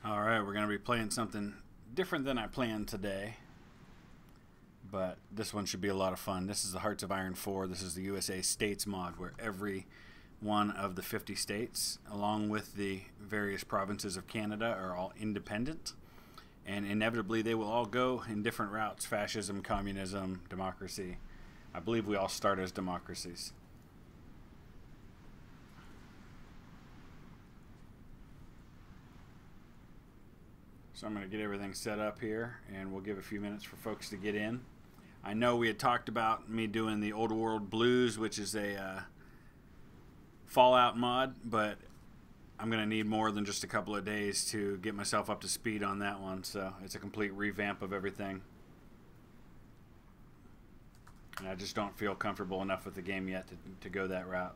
Alright, we're going to be playing something different than I planned today, but this one should be a lot of fun. This is the Hearts of Iron 4. This is the USA States mod, where every one of the 50 states, along with the various provinces of Canada, are all independent, and inevitably they will all go in different routes: fascism, communism, democracy. I believe we all start as democracies. So I'm going to get everything set up here, and we'll give a few minutes for folks to get in. I know we had talked about me doing the Old World Blues, which is a Fallout mod, but I'm going to need more than just a couple of days to get myself up to speed on that one. So it's a complete revamp of everything. And I just don't feel comfortable enough with the game yet to go that route.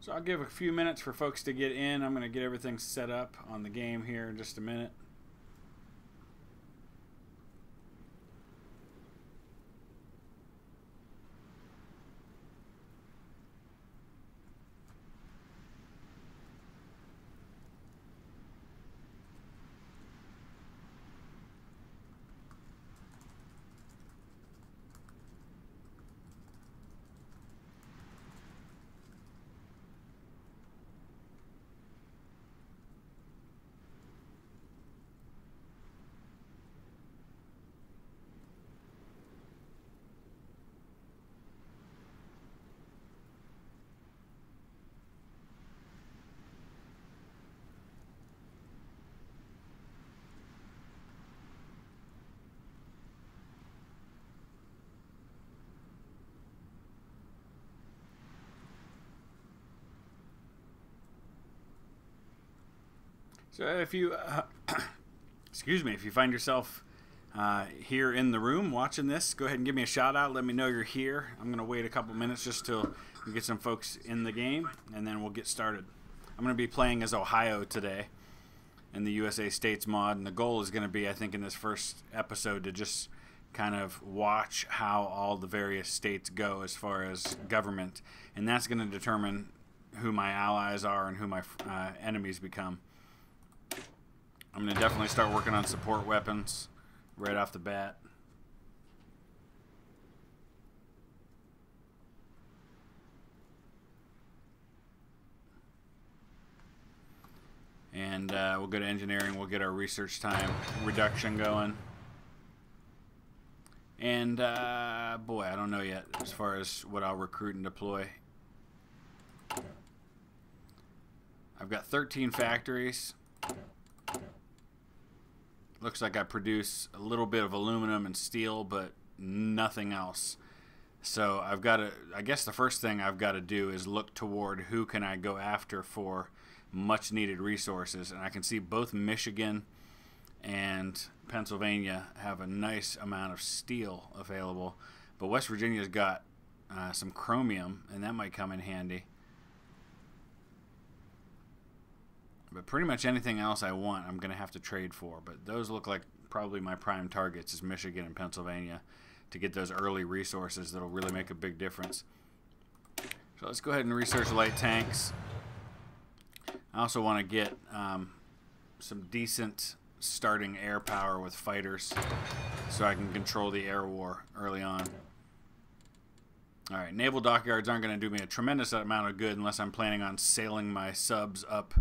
So I'll give a few minutes for folks to get in. I'm going to get everything set up on the game here in just a minute. So if you, excuse me, if you find yourself here in the room watching this, go ahead and give me a shout out. Let me know you're here. I'm going to wait a couple minutes just till we get some folks in the game, and then we'll get started. I'm going to be playing as Ohio today in the USA States mod, and the goal is going to be, I think, in this first episode to just kind of watch how all the various states go as far as government, and that's going to determine who my allies are and who my enemies become. I'm going to definitely start working on support weapons right off the bat. And we'll go to engineering. We'll get our research time reduction going. And boy, I don't know yet as far as what I'll recruit and deploy. I've got 13 factories. Looks like I produce a little bit of aluminum and steel, but nothing else. So I've got to, I guess the first thing I've got to do is look toward who can I go after for much needed resources. And I can see both Michigan and Pennsylvania have a nice amount of steel available, but West Virginia's got some chromium, and that might come in handy. But pretty much anything else I want, I'm going to have to trade for. But those look like probably my prime targets is Michigan and Pennsylvania to get those early resources that'll really make a big difference. So let's go ahead and research light tanks. I also want to get some decent starting air power with fighters so I can control the air war early on. Alright, naval dockyards aren't going to do me a tremendous amount of good unless I'm planning on sailing my subs up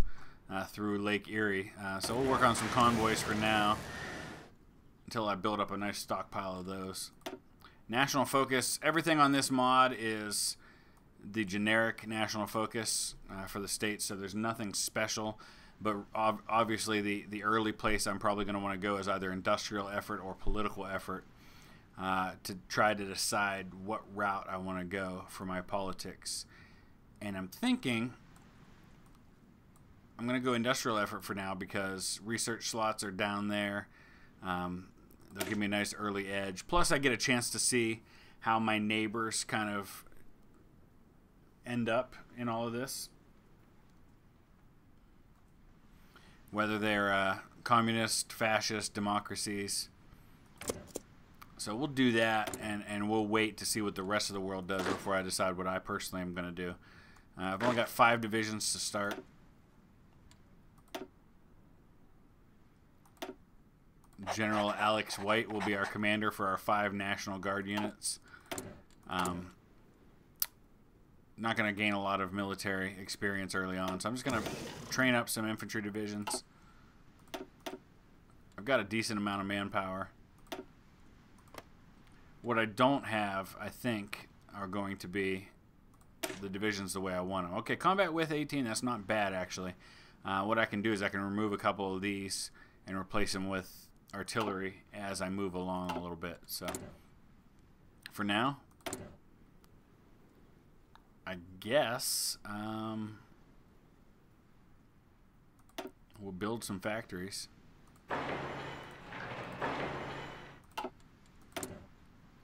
through Lake Erie. So we'll work on some convoys for now until I build up a nice stockpile of those. National focus. Everything on this mod is the generic national focus for the state, so there's nothing special. But obviously the early place I'm probably going to want to go is either industrial effort or political effort to try to decide what route I want to go for my politics. And I'm thinking I'm going to go industrial effort for now because research slots are down there. They'll give me a nice early edge. Plus, I get a chance to see how my neighbors kind of end up in all of this. Whether they're communist, fascist, democracies. So we'll do that, and we'll wait to see what the rest of the world does before I decide what I personally am going to do. I've only got 5 divisions to start. General Alex White will be our commander for our 5 National Guard units. Not going to gain a lot of military experience early on, so I'm just going to train up some infantry divisions. I've got a decent amount of manpower. What I don't have, I think, are going to be the divisions the way I want them. Okay, combat with 18, that's not bad, actually. What I can do is I can remove a couple of these and replace them with artillery as I move along a little bit. So, for now, I guess we'll build some factories.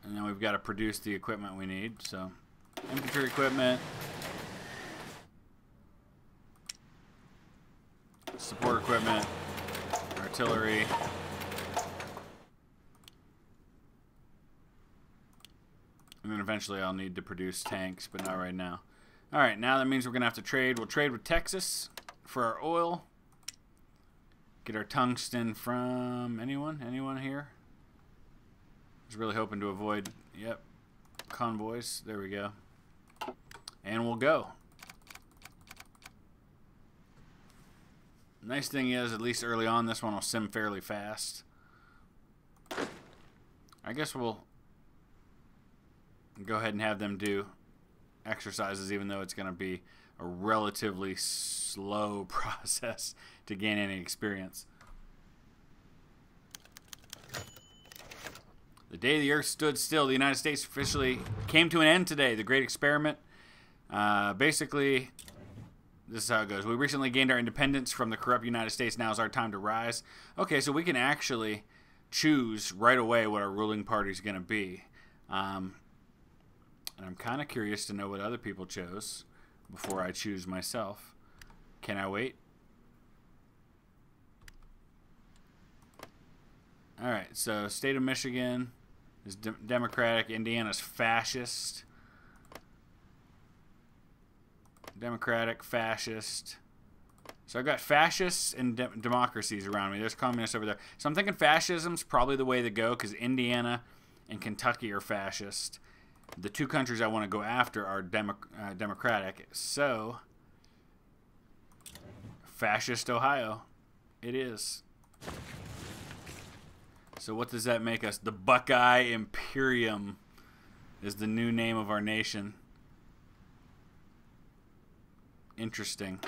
And then we've got to produce the equipment we need. So, infantry equipment, support equipment, artillery. And then eventually I'll need to produce tanks, but not right now. Alright, now that means we're going to have to trade. We'll trade with Texas for our oil. Get our tungsten from anyone? Anyone here? I was really hoping to avoid, yep, convoys. There we go. And we'll go. Nice thing is, at least early on, this one will sim fairly fast. I guess we'll go ahead and have them do exercises, even though it's going to be a relatively slow process to gain any experience. The day the Earth stood still, the United States officially came to an end today. The Great Experiment. Basically, this is how it goes. We recently gained our independence from the corrupt United States. Now is our time to rise. Okay, so we can actually choose right away what our ruling party is going to be. And I'm kind of curious to know what other people chose before I choose myself. Can I wait? All right, so state of Michigan is Democratic. Indiana's fascist. Democratic, fascist. So I've got fascists and democracies around me. There's communists over there. So I'm thinking fascism's probably the way to go because Indiana and Kentucky are fascist. The 2 countries I want to go after are democratic. So, fascist Ohio. It is. So what does that make us? The Buckeye Imperium is the new name of our nation. Interesting.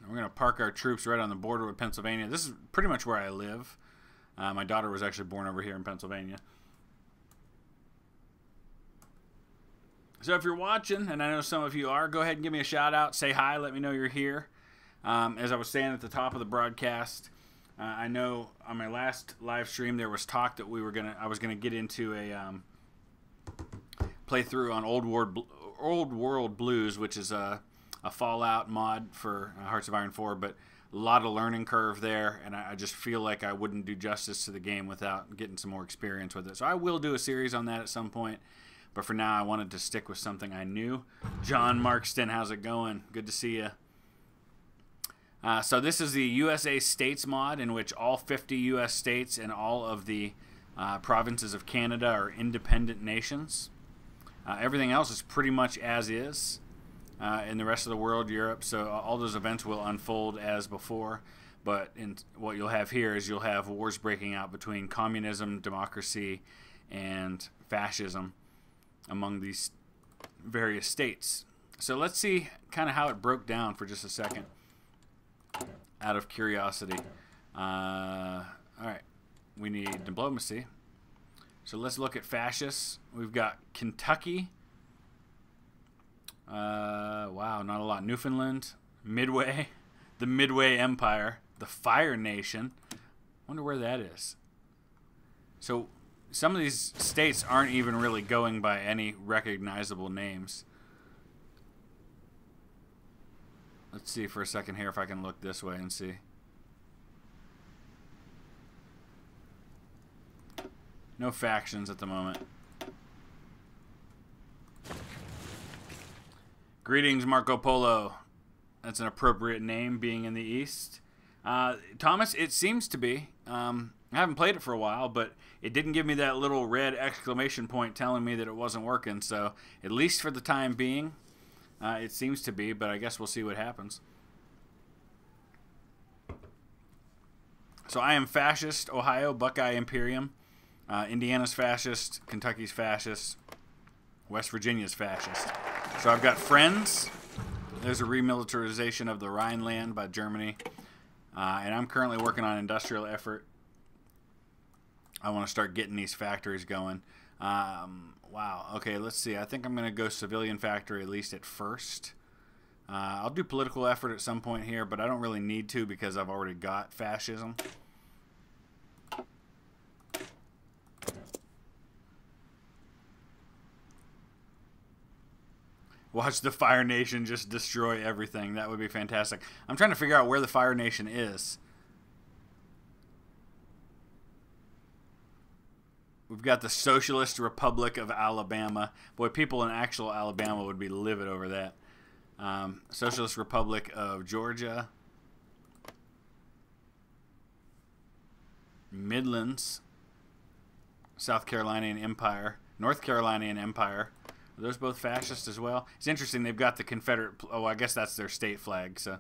We're going to park our troops right on the border with Pennsylvania. This is pretty much where I live. My daughter was actually born over here in Pennsylvania. So if you're watching, and I know some of you are, go ahead and give me a shout out. Say hi. Let me know you're here. As I was saying at the top of the broadcast, I know on my last live stream there was talk that I was gonna get into a playthrough on Old World Blues, which is a Fallout mod for Hearts of Iron 4, but a lot of learning curve there, and I just feel like I wouldn't do justice to the game without getting some more experience with it. So I will do a series on that at some point, but for now I wanted to stick with something I knew. John Markston, how's it going? Good to see you. So this is the USA States mod, in which all 50 U.S. states and all of the provinces of Canada are independent nations. Everything else is pretty much as is. In the rest of the world, Europe, so all those events will unfold as before. But what you'll have here is you'll have wars breaking out between communism, democracy, and fascism among these various states. So let's see kind of how it broke down for just a second, out of curiosity. All right, we need diplomacy. So let's look at fascists. We've got Kentucky. Wow, not a lot. Newfoundland, Midway, the Midway Empire, the Fire Nation. Wonder where that is. So some of these states aren't even really going by any recognizable names. Let's see for a second here if I can look this way and see. No factions at the moment. Greetings, Marco Polo. That's an appropriate name, being in the East. Thomas, it seems to be. I haven't played it for a while, but it didn't give me that little red exclamation point telling me that it wasn't working. So, at least for the time being, it seems to be, but I guess we'll see what happens. So I am fascist, Ohio, Buckeye Imperium. Indiana's fascist, Kentucky's fascist, West Virginia's fascist. So I've got friends. There's a remilitarization of the Rhineland by Germany. And I'm currently working on industrial effort. I want to start getting these factories going. Wow. Okay, let's see. I think I'm going to go civilian factory at least at first. I'll do political effort at some point here, but I don't really need to because I've already got fascism. Watch the Fire Nation just destroy everything. That would be fantastic. I'm trying to figure out where the Fire Nation is. We've got the Socialist Republic of Alabama. Boy, people in actual Alabama would be livid over that. Socialist Republic of Georgia. Midlands. South Carolinian Empire. North Carolinian Empire. Are those both fascist as well? It's interesting. They've got the Confederate... Oh, I guess that's their state flag. So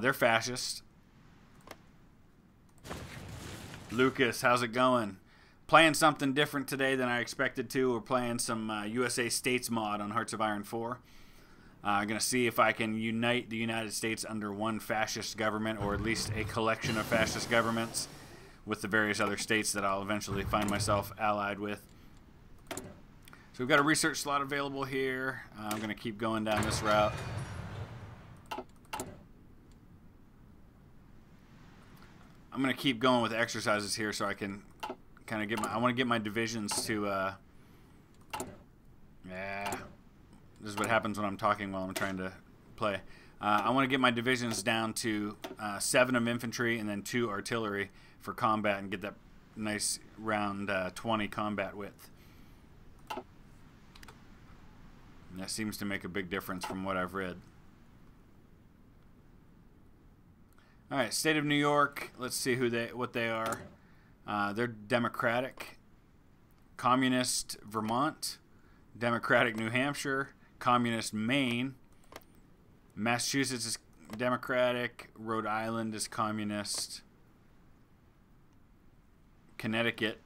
they're fascist. Lucas, how's it going? Playing something different today than I expected to. We're playing some USA States mod on Hearts of Iron 4. I'm going to see if I can unite the United States under one fascist government, or at least a collection of fascist governments with the various other states that I'll eventually find myself allied with. So we've got a research slot available here. I'm going to keep going down this route. I'm going to keep going with exercises here so I can kind of get my... I want to get my divisions to... yeah. This is what happens when I'm talking while I'm trying to play. I want to get my divisions down to 7 of infantry and then 2 artillery for combat and get that nice round 20 combat width. And that seems to make a big difference from what I've read. All right, State of New York. Let's see what they are. They're Democratic. Communist Vermont. Democratic New Hampshire. Communist Maine. Massachusetts is Democratic. Rhode Island is Communist. Connecticut,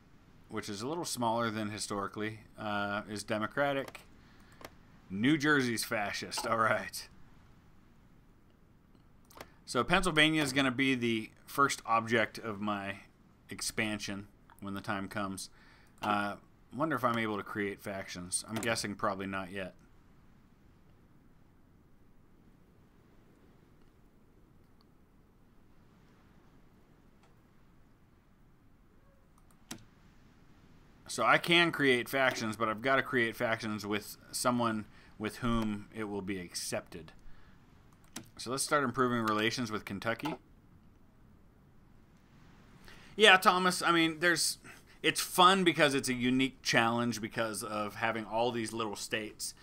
which is a little smaller than historically, is Democratic. New Jersey's fascist. All right. So Pennsylvania is going to be the first object of my expansion when the time comes. Wonder if I'm able to create factions. I'm guessing probably not yet. So I can create factions, but I've got to create factions with someone with whom it will be accepted. So let's start improving relations with Kentucky. Yeah, Thomas, I mean, it's fun because it's a unique challenge because of having all these little states.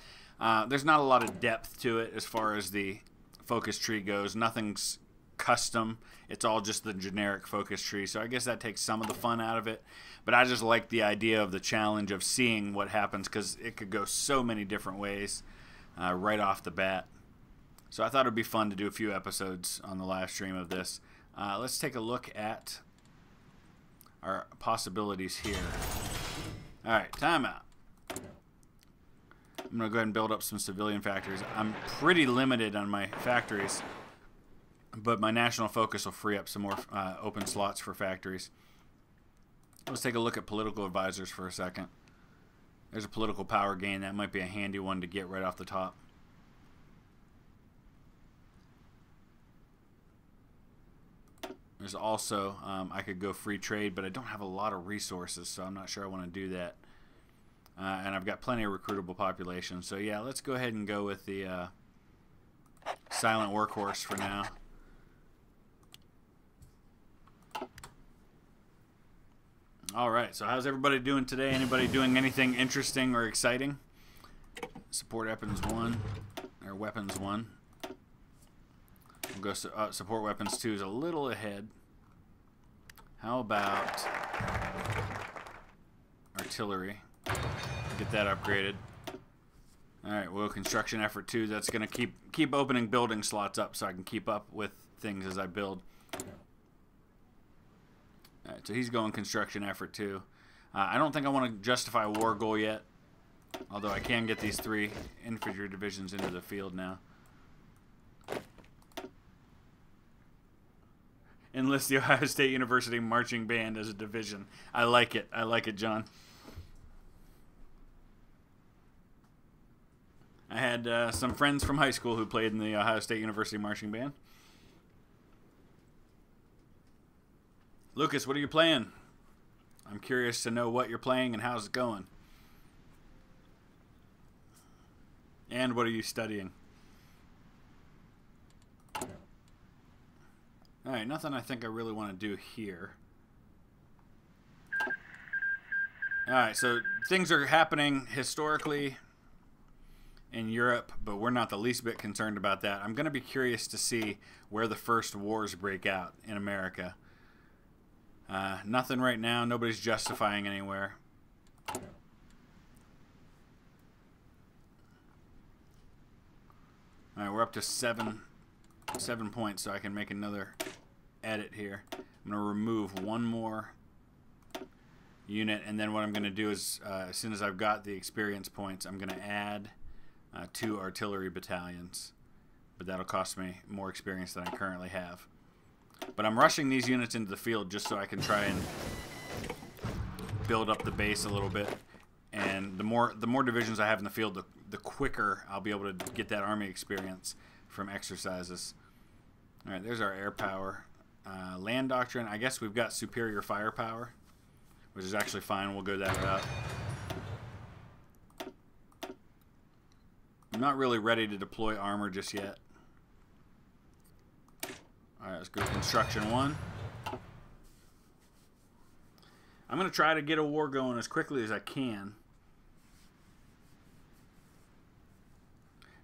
There's not a lot of depth to it as far as the focus tree goes. Nothing's custom. It's all just the generic focus tree. So I guess that takes some of the fun out of it. But I just like the idea of the challenge of seeing what happens because it could go so many different ways right off the bat. So I thought it would be fun to do a few episodes on the live stream of this. Let's take a look at our possibilities here. All right, timeout. I'm going to go ahead and build up some civilian factories. I'm pretty limited on my factories, but my national focus will free up some more open slots for factories. Let's take a look at political advisors for a second. There's a political power gain. That might be a handy one to get right off the top. There's also, I could go free trade, but I don't have a lot of resources, so I'm not sure I want to do that. And I've got plenty of recruitable population. So yeah, let's go ahead and go with the silent workhorse for now. All right, so how's everybody doing today? Anybody doing anything interesting or exciting? Support weapons 1, or weapons 1. We'll go support weapons 2 is a little ahead. How about artillery? Get that upgraded. All right, well, construction effort 2. That's going to keep opening building slots up so I can keep up with things as I build. All right, so he's going construction effort 2. I don't think I want to justify a war goal yet, although I can get these 3 infantry divisions into the field now. Enlist the Ohio State University Marching Band as a division. I like it. I like it, John. I had some friends from high school who played in the Ohio State University Marching Band. Lucas, what are you playing? I'm curious to know what you're playing and how's it going. And what are you studying? Alright, nothing I think I really want to do here. Alright, so things are happening historically in Europe, but we're not the least bit concerned about that. I'm going to be curious to see where the first wars break out in America. Nothing right now. Nobody's justifying anywhere. Alright, we're up to 7 points, so I can make another edit here. I'm going to remove 1 more unit, and then what I'm going to do is, as soon as I've got the experience points, I'm going to add 2 artillery battalions. But that'll cost me more experience than I currently have. But I'm rushing these units into the field just so I can try and build up the base a little bit. And the more divisions I have in the field, the quicker I'll be able to get that army experience from exercises. All right, there's our air power. Land doctrine, I guess we've got superior firepower, which is actually fine. We'll go that route. I'm not really ready to deploy armor just yet. All right, let's go construction 1. I'm going to try to get a war going as quickly as I can.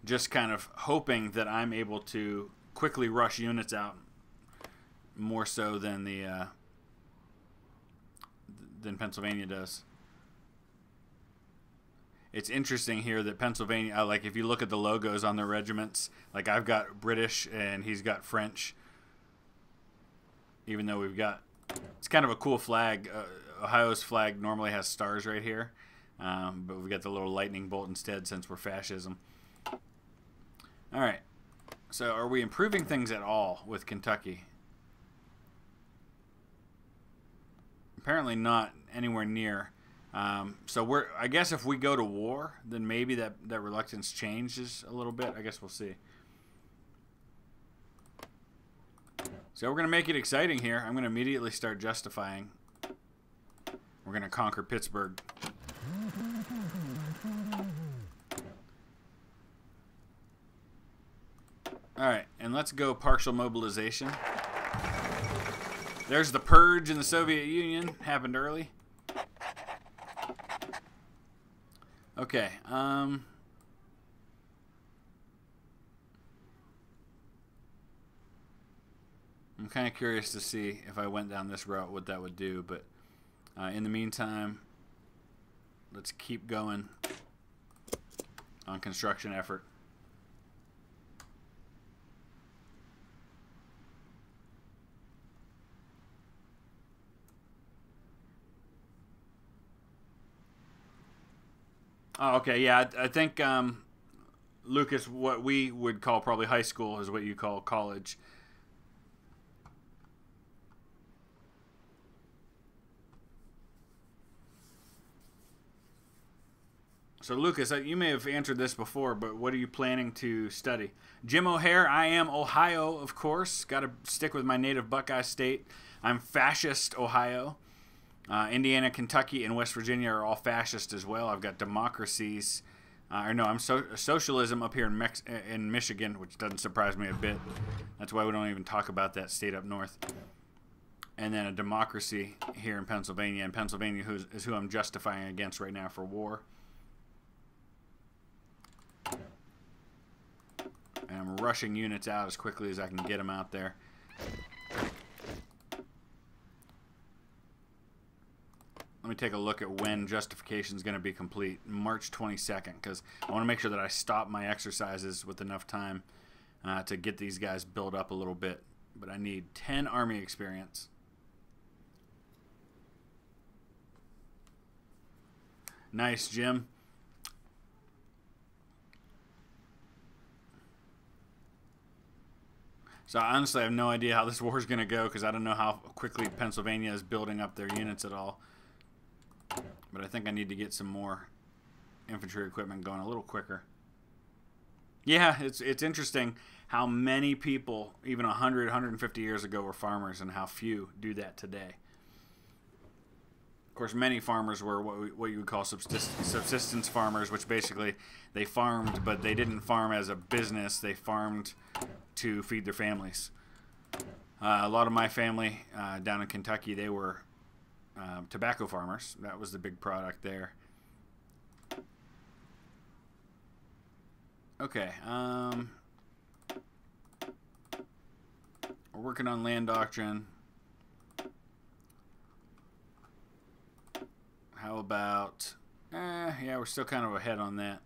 Just kind of hoping that I'm able to quickly rush units out more so than than Pennsylvania does. It's interesting here that Pennsylvania, like if you look at the logos on their regiments, like I've got British and he's got French. Even though we've got, it's kind of a cool flag. Ohio's flag normally has stars right here, but we've got the little lightning bolt instead since we're fascism. All right, so are we improving things at all with Kentucky? Apparently not anywhere near. So I guess if we go to war, then maybe that reluctance changes a little bit. I guess we'll see. So we're going to make it exciting here. I'm going to immediately start justifying. We're going to conquer Pittsburgh. All right, and let's go partial mobilization. There's the purge in the Soviet Union. Happened early. Okay, I'm kind of curious to see if I went down this route what that would do, but in the meantime, let's keep going on construction effort. Oh, okay, yeah, I think, Lucas, what we would call probably high school is what you call college. So, Lucas, you may have answered this before, but what are you planning to study? Jim O'Hare, I am Ohio, of course. Got to stick with my native Buckeye state. I'm fascist Ohio. Indiana, Kentucky, and West Virginia are all fascist as well. I've got democracies. I'm socialism up here in Michigan, which doesn't surprise me a bit. That's why we don't even talk about that state up north. and then a democracy here in Pennsylvania. And Pennsylvania is who I'm justifying against right now for war. And I'm rushing units out as quickly as I can get them out there. Let me take a look at when justification is going to be complete. March 22nd, because I want to make sure that I stop my exercises with enough time to get these guys built up a little bit. But I need 10 army experience. Nice, Jim. So honestly, I have no idea how this war is going to go, because I don't know how quickly Pennsylvania is building up their units at all. But I think I need to get some more infantry equipment going a little quicker. Yeah, it's interesting how many people, even 100, 150 years ago, were farmers, and how few do that today. Of course, many farmers were what you would call subsistence farmers, which basically they farmed, but they didn't farm as a business. They farmed to feed their families. A lot of my family down in Kentucky, they were tobacco farmers. That was the big product there. Okay. We're working on land doctrine. How about... yeah, we're still kind of ahead on that.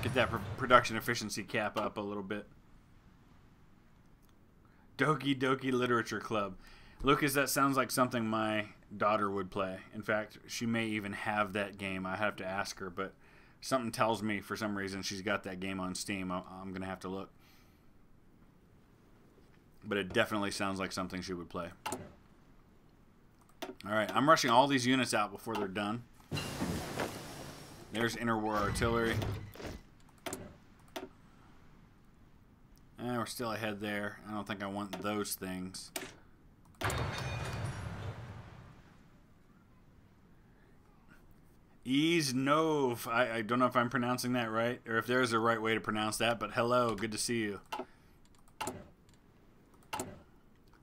Get that production efficiency cap up a little bit. Doki Doki Literature Club. Lucas, that sounds like something my daughter would play. In fact, she may even have that game. I have to ask her, but something tells me for some reason she's got that game on Steam. I'm going to have to look. But it definitely sounds like something she would play. Alright, I'm rushing all these units out before they're done. There's interwar artillery. We're still ahead there. I don't think I want those things. Easnov. I don't know if I'm pronouncing that right, or if there's a right way to pronounce that, but hello, good to see you.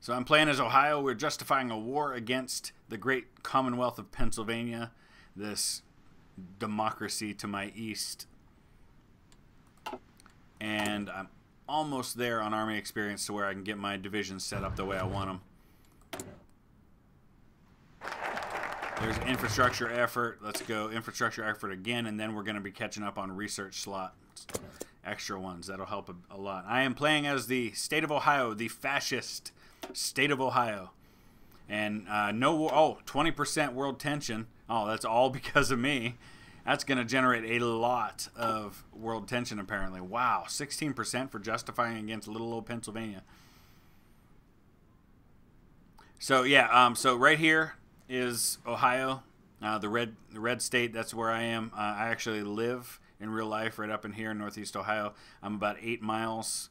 So I'm playing as Ohio. We're justifying a war against the great Commonwealth of Pennsylvania, this democracy to my east. And I'm almost there on army experience to where I can get my divisions set up the way I want them. There's infrastructure effort. Let's go infrastructure effort again, and then we're going to be catching up on research slots. Extra ones. That'll help a lot. I am playing as the state of Ohio, the fascist state of Ohio. And no, 20% world tension. Oh, that's all because of me. That's going to generate a lot of world tension, apparently. Wow, 16% for justifying against little old Pennsylvania. So, yeah, so right here is Ohio, the red state. That's where I am. I actually live in real life right up in here in northeast Ohio. I'm about 8 miles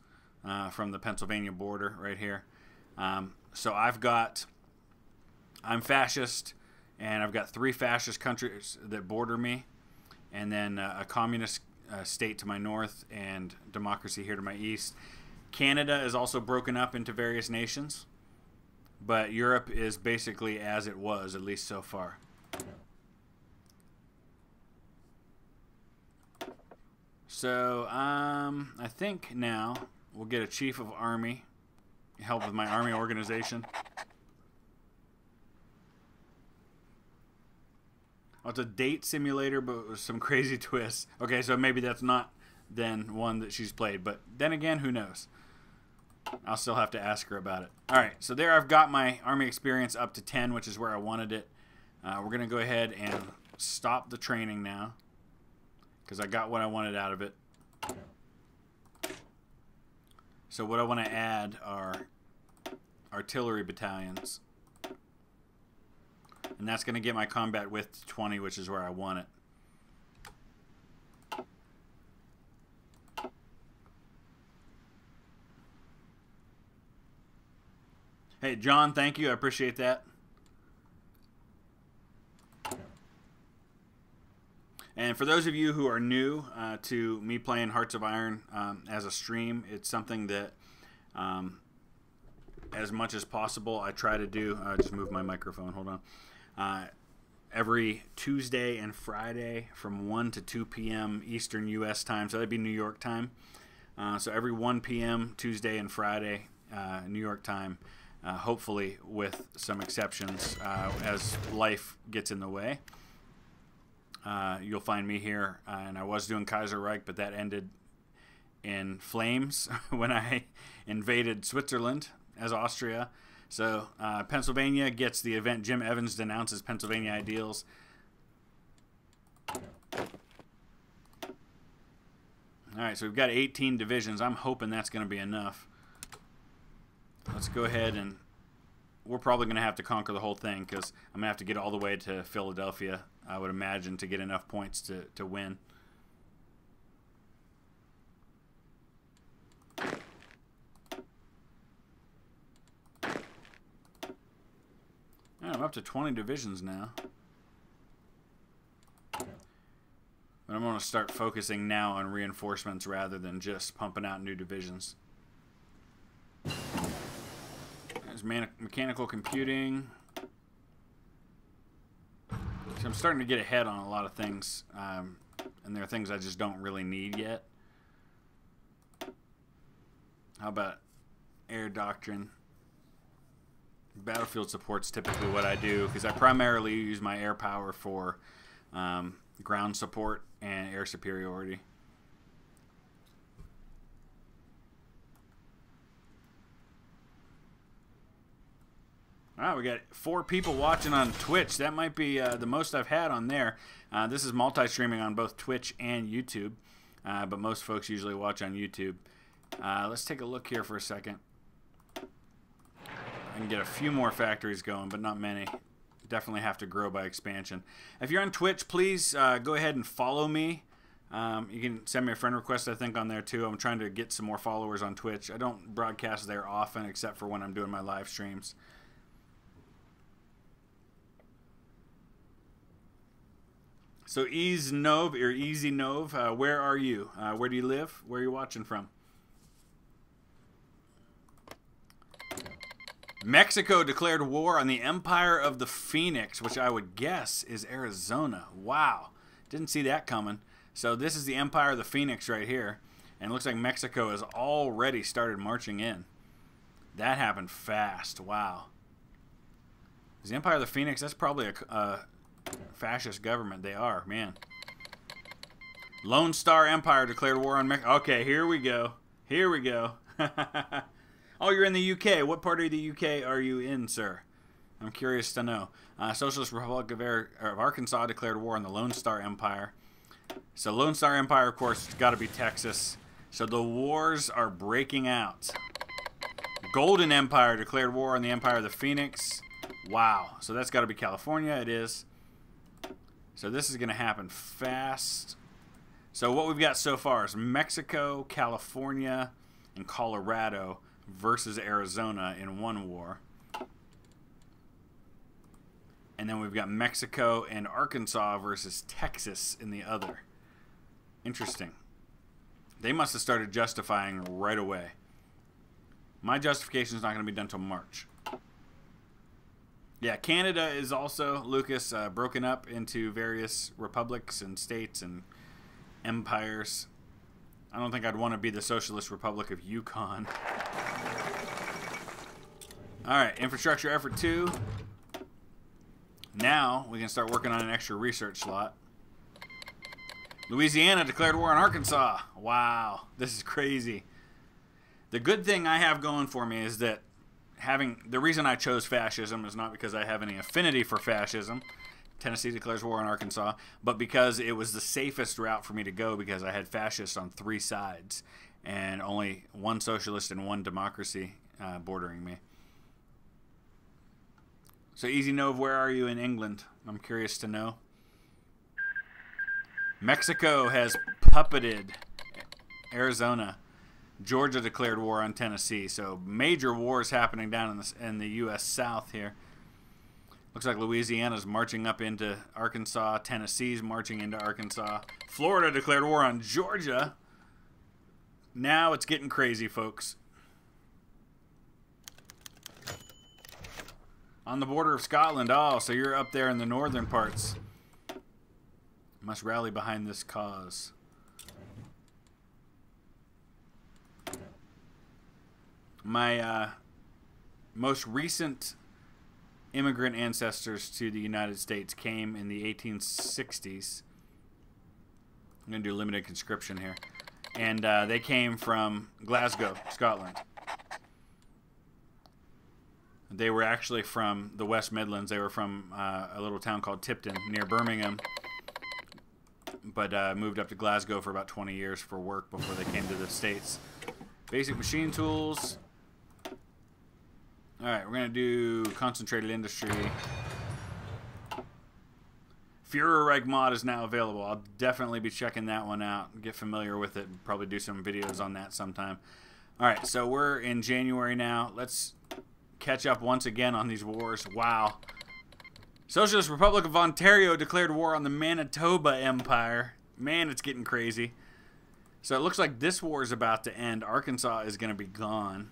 from the Pennsylvania border right here. So I'm fascist, and I've got 3 fascist countries that border me, and then a communist state to my north, and democracy here to my east. Canada is also broken up into various nations, but Europe is basically as it was, at least so far. So I think now we'll get a chief of army, help with my army organization. Oh, it's a date simulator, but with some crazy twists. Okay, so maybe that's not then one that she's played, but then again, who knows? I'll still have to ask her about it. All right, so there I've got my army experience up to 10, which is where I wanted it. We're going to go ahead and stop the training now because I got what I wanted out of it. So what I want to add are artillery battalions. And that's going to get my combat width to 20, which is where I want it. Hey, John, thank you. I appreciate that. And for those of you who are new to me playing Hearts of Iron as a stream, it's something that, as much as possible, I try to do. Just move my microphone. Hold on. Every Tuesday and Friday from 1 to 2 p.m. Eastern U.S. time. So that'd be New York time. So every 1 p.m. Tuesday and Friday, New York time. Hopefully with some exceptions as life gets in the way. You'll find me here, and I was doing Kaiser Reich, but that ended in flames when I invaded Switzerland as Austria. So Pennsylvania gets the event. Jim Evans denounces Pennsylvania ideals. All right, so we've got 18 divisions. I'm hoping that's going to be enough. Let's go ahead, and we're probably going to have to conquer the whole thing because I'm going to have to get all the way to Philadelphia, I would imagine, to get enough points to win. I'm up to 20 divisions now. But I'm going to start focusing now on reinforcements rather than just pumping out new divisions. There's mechanical computing. So I'm starting to get ahead on a lot of things, and there are things I just don't really need yet. How about air doctrine? Battlefield support's typically what I do because I primarily use my air power for ground support and air superiority. All right, we got 4 people watching on Twitch. That might be the most I've had on there. This is multi-streaming on both Twitch and YouTube, but most folks usually watch on YouTube. Let's take a look here for a second. I can get a few more factories going, but not many. Definitely have to grow by expansion. If you're on Twitch, please go ahead and follow me. You can send me a friend request, I think, on there too. I'm trying to get some more followers on Twitch. I don't broadcast there often, except for when I'm doing my live streams. So Easy Nov, where are you? Where do you live? Where are you watching from? Mexico declared war on the Empire of the Phoenix, which I would guess is Arizona. Wow. Didn't see that coming. So this is the Empire of the Phoenix right here. And it looks like Mexico has already started marching in. That happened fast. Wow. Is the Empire of the Phoenix, that's probably a fascist government. They are, man. Lone Star Empire declared war on Mexico. Okay, here we go. Here we go. Oh, you're in the UK. What part of the UK are you in, sir? I'm curious to know. Socialist Republic of Arkansas declared war on the Lone Star Empire. So Lone Star Empire, of course, it's got to be Texas. So the wars are breaking out. Golden Empire declared war on the Empire of the Phoenix. Wow. So that's got to be California. It is. So this is going to happen fast. So what we've got so far is Mexico, California, and Colorado versus Arizona in one war. And then we've got Mexico and Arkansas versus Texas in the other. Interesting. They must have started justifying right away. My justification is not going to be done until March. Yeah, Canada is also, Lucas, broken up into various republics and states and empires. I don't think I'd want to be the Socialist Republic of Yukon. All right, infrastructure effort 2. Now we can start working on an extra research slot. Louisiana declared war on Arkansas. Wow, this is crazy. The good thing I have going for me is that the reason I chose fascism is not because I have any affinity for fascism. Tennessee declares war on Arkansas, but because it was the safest route for me to go because I had fascists on 3 sides and only 1 socialist and 1 democracy bordering me. So Easy Nov, where are you in England? I'm curious to know. Mexico has puppeted Arizona. Georgia declared war on Tennessee. So major wars happening down in the U.S. South here. Looks like Louisiana's marching up into Arkansas. Tennessee's marching into Arkansas. Florida declared war on Georgia. Now it's getting crazy, folks. On the border of Scotland. Oh, so you're up there in the northern parts. Must rally behind this cause. My most recent immigrant ancestors to the United States came in the 1860s. I'm going to do limited conscription here. And they came from Glasgow, Scotland. They were actually from the West Midlands. They were from a little town called Tipton near Birmingham. But moved up to Glasgow for about 20 years for work before they came to the States. Basic machine tools. Alright, we're going to do concentrated industry. Führerreich mod is now available. I'll definitely be checking that one out. Get familiar with it. Probably do some videos on that sometime. Alright, so we're in January now. Let's catch up once again on these wars. Wow. Socialist Republic of Ontario declared war on the Manitoba Empire. Man, it's getting crazy. So it looks like this war is about to end. Arkansas is going to be gone.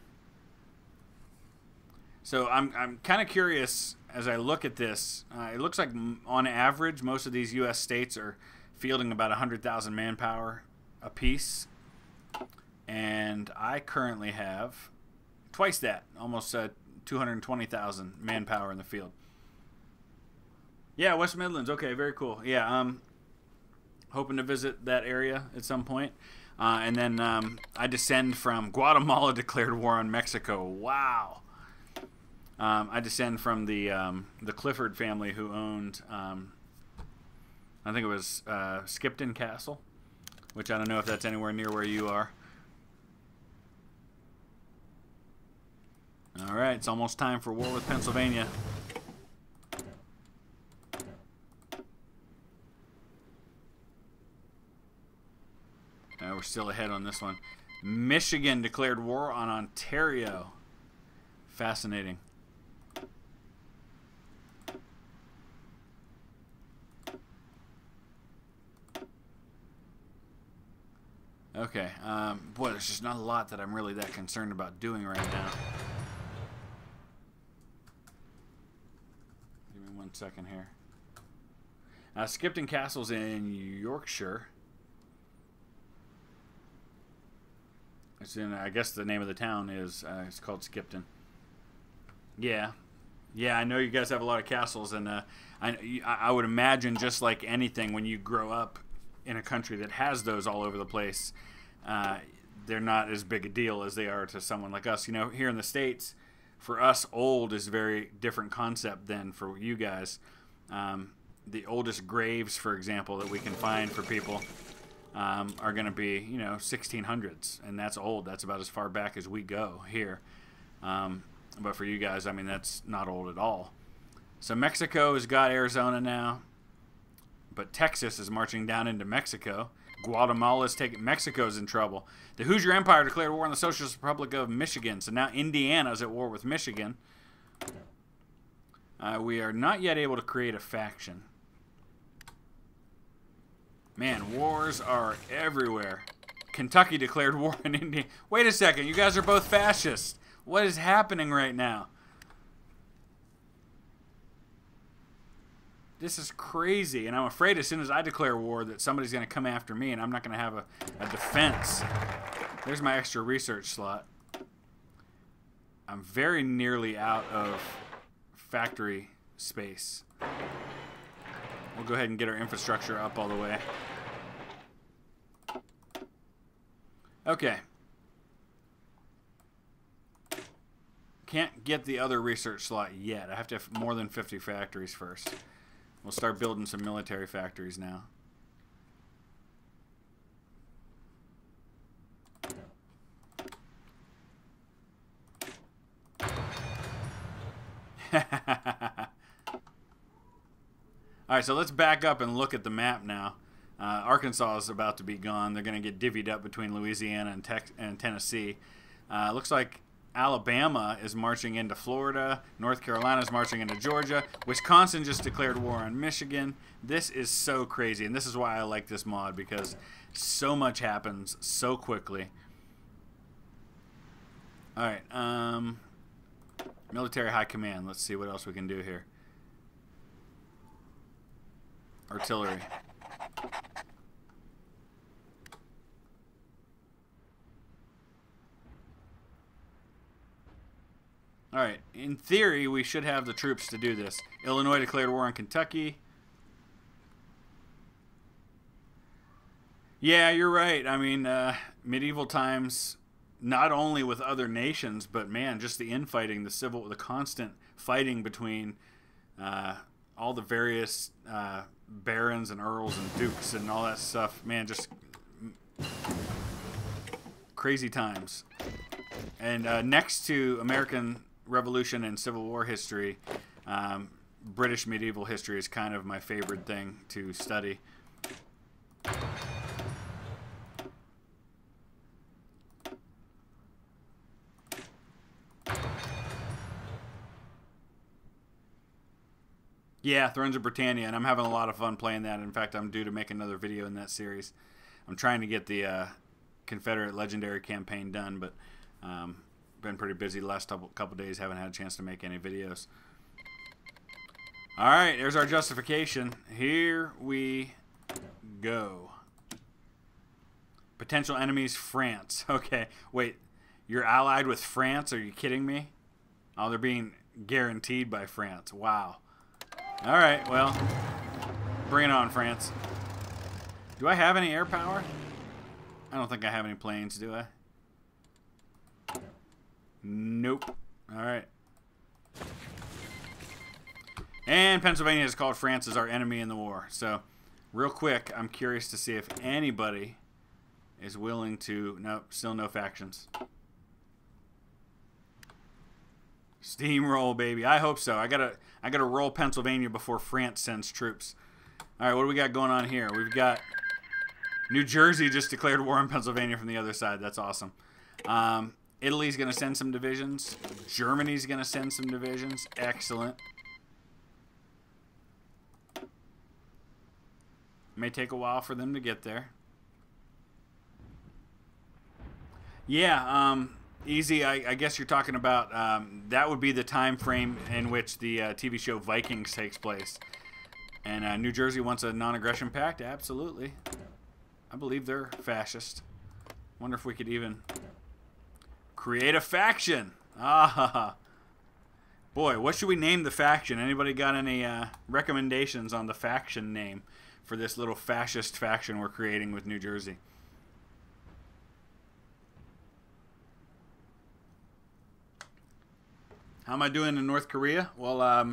So I'm kind of curious as I look at this. It looks like on average, most of these U.S. states are fielding about 100,000 manpower apiece. And I currently have twice that, almost 220,000 manpower in the field. Yeah, West Midlands. Okay, very cool. Yeah, hoping to visit that area at some point. And then I descend from Guatemala declared war on Mexico. Wow. I descend from the Clifford family who owned, I think it was Skipton Castle, which I don't know if that's anywhere near where you are. All right, it's almost time for war with Pennsylvania. We're still ahead on this one. Michigan declared war on Ontario. Fascinating. Okay. Boy, there's just not a lot that I'm really that concerned about doing right now. Give me 1 second here. Skipton Castle's in Yorkshire. It's in, I guess the name of the town is, it's called Skipton. Yeah. Yeah, I know you guys have a lot of castles, and I would imagine just like anything, when you grow up in a country that has those all over the place, they're not as big a deal as they are to someone like us. You know, here in the States, for us, old is a very different concept than for you guys. The oldest graves, for example, that we can find for people are going to be, you know, 1600s, and that's old. That's about as far back as we go here. But for you guys, I mean, that's not old at all. So Mexico has got Arizona now, but Texas is marching down into Mexico. Guatemala's taking, Mexico's in trouble. The Hoosier Empire declared war on the Socialist Republic of Michigan, so now Indiana's at war with Michigan. We are not yet able to create a faction. Man, wars are everywhere. Kentucky declared war on Indiana. Wait a second, you guys are both fascists. What is happening right now? This is crazy, and I'm afraid as soon as I declare war that somebody's going to come after me, and I'm not going to have a defense. There's my extra research slot. I'm very nearly out of factory space. We'll go ahead and get our infrastructure up all the way. Okay. Can't get the other research slot yet. I have to have more than 50 factories first. We'll start building some military factories now. Alright, so let's back up and look at the map now. Arkansas is about to be gone. They're going to get divvied up between Louisiana and Tennessee. Looks like Alabama is marching into Florida. North Carolina is marching into Georgia. Wisconsin just declared war on Michigan. This is so crazy, and this is why I like this mod, because so much happens so quickly. All right, military high command. Let's see what else we can do here. Artillery. All right, in theory, we should have the troops to do this. Illinois declared war on Kentucky. Yeah, you're right. I mean, medieval times, not only with other nations, but man, just the infighting, the constant fighting between all the various barons and earls and dukes and all that stuff. Man, just crazy times. And next to American Revolution and Civil War history, British medieval history is kind of my favorite thing to study. Yeah, Thrones of Britannia, and I'm having a lot of fun playing that. In fact, I'm due to make another video in that series. I'm trying to get the Confederate Legendary campaign done, but been pretty busy the last couple days. Haven't had a chance to make any videos. All right, there's our justification. Here we go. Potential enemies, France. Okay, wait, you're allied with France? Are you kidding me? Oh, they're being guaranteed by France. Wow. All right, well, bring it on, France. Do I have any air power? I don't think I have any planes, do I? Nope. All right. And Pennsylvania has called France as our enemy in the war. So, real quick, I'm curious to see if anybody is willing to... Nope, still no factions. Steamroll, baby. I hope so. I gotta roll Pennsylvania before France sends troops. All right, what do we got going on here? We've got New Jersey just declared war on Pennsylvania from the other side. That's awesome. Italy's going to send some divisions. Germany's going to send some divisions. Excellent. May take a while for them to get there. Yeah, easy. I guess you're talking about that would be the time frame in which the TV show Vikings takes place. And New Jersey wants a non-aggression pact? Absolutely. I believe they're fascist. Wonder if we could even create a faction. Ah, boy, what should we name the faction? Anybody got any recommendations on the faction name for this little fascist faction we're creating with New Jersey? How am I doing in North Korea? Well, I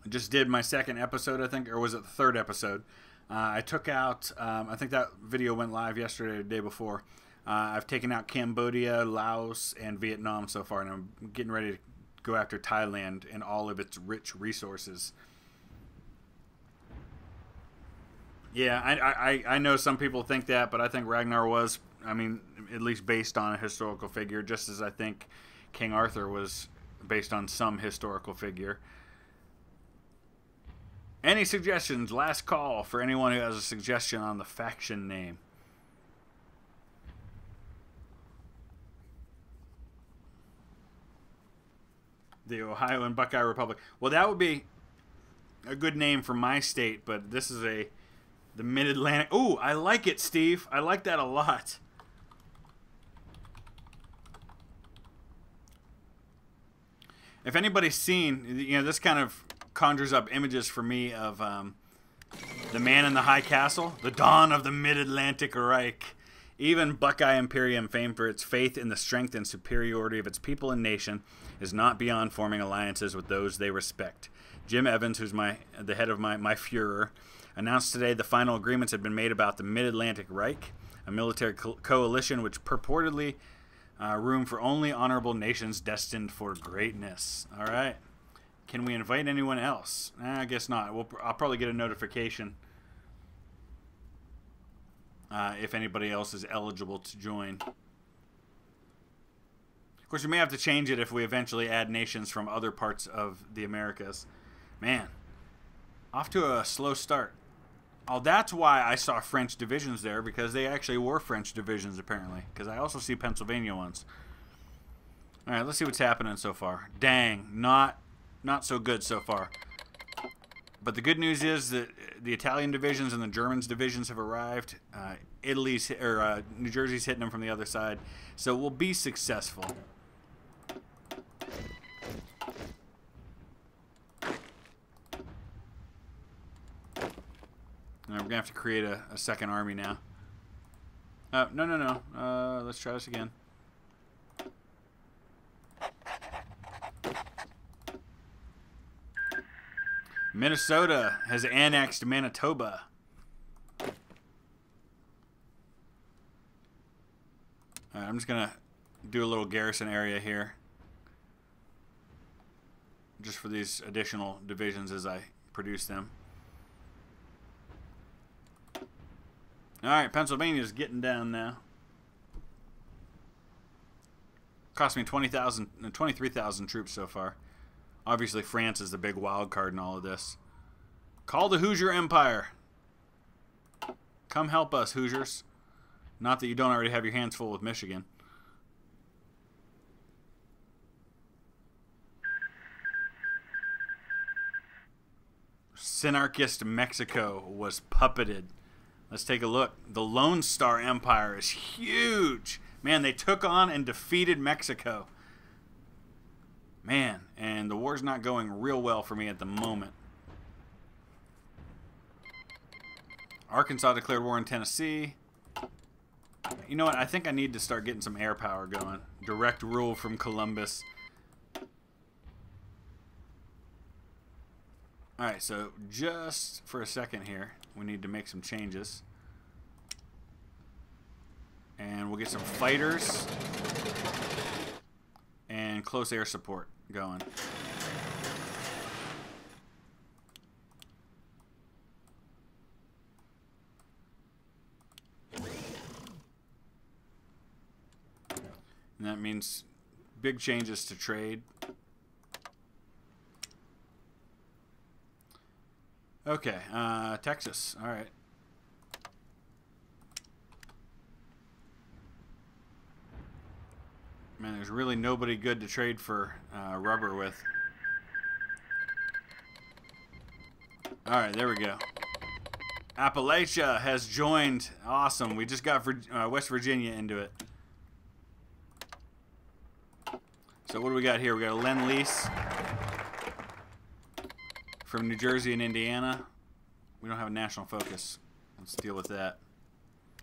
just did my second episode, I think, or was it the third episode? I took out, I think that video went live yesterday or the day before. I've taken out Cambodia, Laos, and Vietnam so far, and I'm getting ready to go after Thailand and all of its rich resources. Yeah, I know some people think that, but I think Ragnar was, I mean, at least based on a historical figure, just as I think King Arthur was based on some historical figure. Any suggestions? Last call for anyone who has a suggestion on the faction name. The Ohio and Buckeye Republic. Well, that would be a good name for my state, but this is the Mid-Atlantic. Ooh, I like it, Steve. I like that a lot. If anybody's seen, you know, this kind of conjures up images for me of The Man in the High Castle, the dawn of the Mid-Atlantic Reich. Even Buckeye Imperium, famed for its faith in the strength and superiority of its people and nation, is not beyond forming alliances with those they respect. Jim Evans, who's the head of my Führer, announced today the final agreements had been made about the Mid-Atlantic Reich, a military coalition which purportedly room for only honorable nations destined for greatness. All right. Can we invite anyone else? I guess not. I'll probably get a notification if anybody else is eligible to join. course, we may have to change it if we eventually add nations from other parts of the Americas. Man, off to a slow start. Oh, that's why I saw French divisions there, because they actually were French divisions, apparently. Because I also see Pennsylvania ones. All right, let's see what's happening so far. Dang, not so good so far. But the good news is that the Italian divisions and the Germans divisions have arrived. New Jersey's hitting them from the other side, so we'll be successful. We're going to have to create a second army now. No. Let's try this again. Minnesota has annexed Manitoba. Alright, I'm just going to do a little garrison area here. Just for these additional divisions as I produce them. Alright, Pennsylvania's getting down now. Cost me 23,000 troops so far. Obviously, France is the big wild card in all of this. Call the Hoosier Empire. Come help us, Hoosiers. Not that you don't already have your hands full with Michigan. Synarchist Mexico was puppeted. Let's take a look. The Lone Star Empire is huge. Man, they took on and defeated Mexico. Man, and the war's not going real well for me at the moment. Arkansas declared war on Tennessee. You know what? I think I need to start getting some air power going. Direct rule from Columbus. Alright, so just for a second here, we need to make some changes. And we'll get some fighters and close air support going. And that means big changes to trade. Okay, Texas. All right. Man, there's really nobody good to trade for rubber with. All right, there we go. Appalachia has joined. Awesome. We just got West Virginia into it. So what do we got here? We got a Lend-Lease from New Jersey and Indiana. We don't have a national focus. Let's deal with that.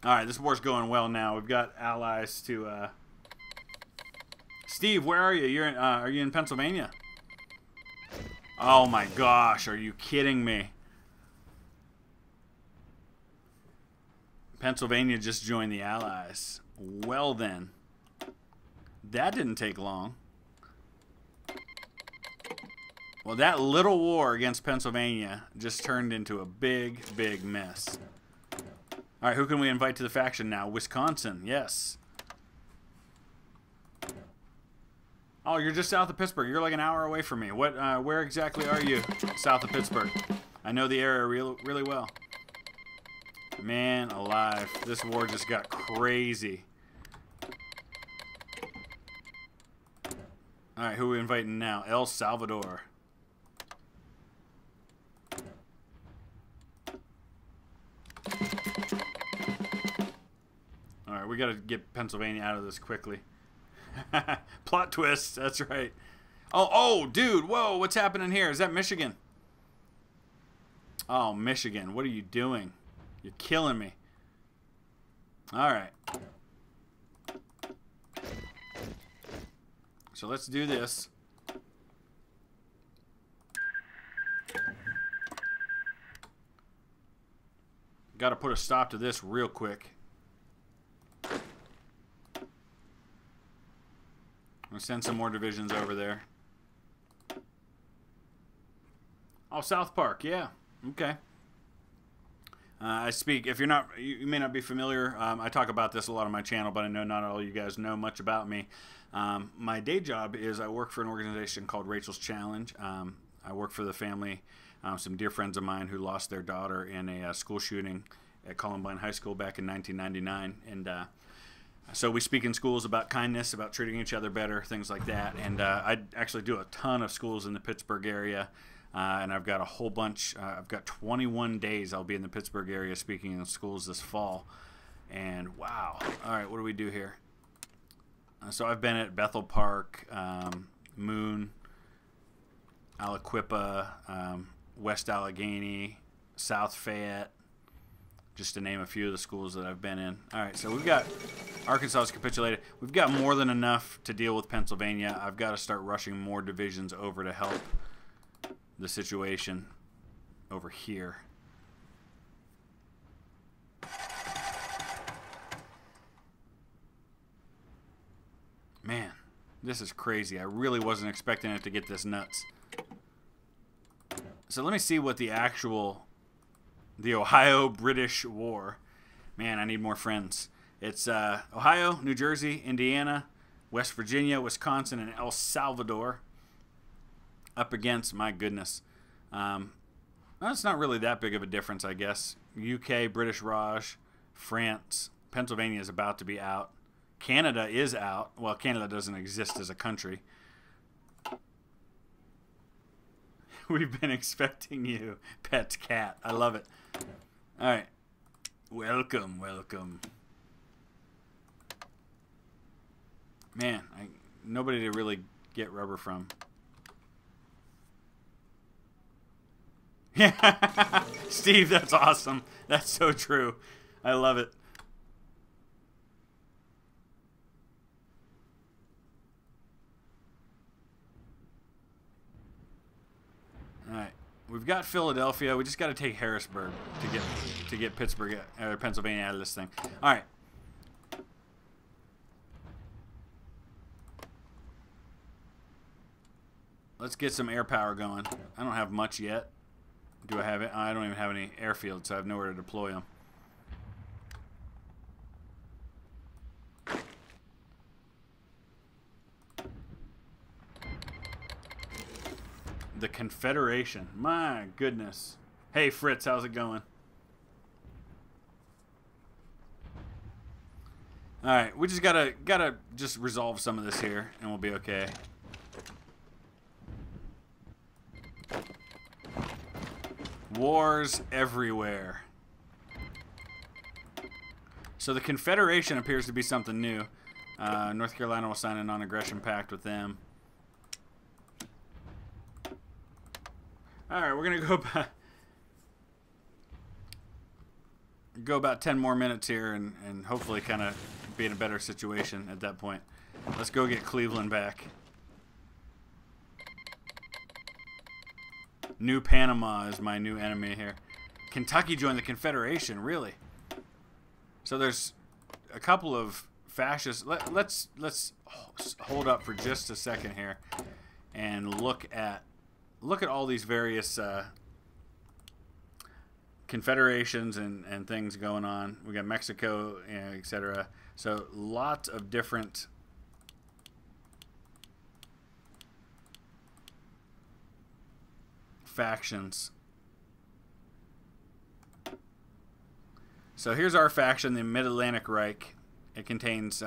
All right, this war's going well now. We've got allies to... Steve, where are you? Are you in Pennsylvania? Oh my gosh, are you kidding me? Pennsylvania just joined the Allies. Well then. That didn't take long. Well, that little war against Pennsylvania just turned into a big, big mess. All right, who can we invite to the faction now? Wisconsin, yes. Oh, you're just south of Pittsburgh. You're like an hour away from me. Where exactly are you south of Pittsburgh? I know the area really well. Man alive, this war just got crazy. All right, who are we inviting now? El Salvador. All right, we got to get Pennsylvania out of this quickly. Plot twist, that's right. Oh, dude, whoa, what's happening here? Is that Michigan? Oh, Michigan, what are you doing? You're killing me. All right. So let's do this. Got to put a stop to this real quick. I'm going to send some more divisions over there. Oh, South Park, yeah. Okay. I speak, if you're not, you may not be familiar, I talk about this a lot on my channel, but I know not all you guys know much about me. My day job is I work for an organization called Rachel's Challenge. I work for the family, some dear friends of mine who lost their daughter in a school shooting at Columbine High School back in 1999. And so we speak in schools about kindness, about treating each other better, things like that. And I actually do a ton of schools in the Pittsburgh area. And I've got a whole bunch. I've got 21 days I'll be in the Pittsburgh area speaking in schools this fall. And wow. All right, what do we do here? So I've been at Bethel Park, Moon, Aliquippa, West Allegheny, South Fayette, just to name a few of the schools that I've been in. All right, so we've got Arkansas has capitulated. We've got more than enough to deal with Pennsylvania. I've got to start rushing more divisions over to help the situation over here. Man, this is crazy. I really wasn't expecting it to get this nuts. So let me see what the Ohio-British War. Man, I need more friends. It's Ohio, New Jersey, Indiana, West Virginia, Wisconsin, and El Salvador up against, my goodness. Well, it's not really that big of a difference, I guess. UK, British Raj, France, Pennsylvania is about to be out. Canada is out. Well, Canada doesn't exist as a country. We've been expecting you, pet cat. I love it. All right. Welcome, welcome. Man, nobody to really get rubber from. Yeah, Steve, that's awesome. That's so true. I love it. All right, we've got Philadelphia. We just got to take Harrisburg to get Pittsburgh or Pennsylvania out of this thing. All right. Let's get some air power going. I don't have much yet. Do I have it? I don't even have any airfields, so I have nowhere to deploy them. The Confederation. My goodness. Hey, Fritz, how's it going? All right, we just gotta just resolve some of this here, and we'll be okay. Wars everywhere. So the Confederation appears to be something new. North Carolina will sign a non-aggression pact with them. All right, we're gonna go about 10 more minutes here, and hopefully kind of be in a better situation at that point. Let's go get Cleveland back. New Panama is my new enemy here. Kentucky joined the Confederation, really? So there's a couple of fascists. Let's hold up for just a second here and look at all these various confederations and things going on. We got Mexico, etc. So lots of different factions. So here's our faction, the Mid-Atlantic Reich. It contains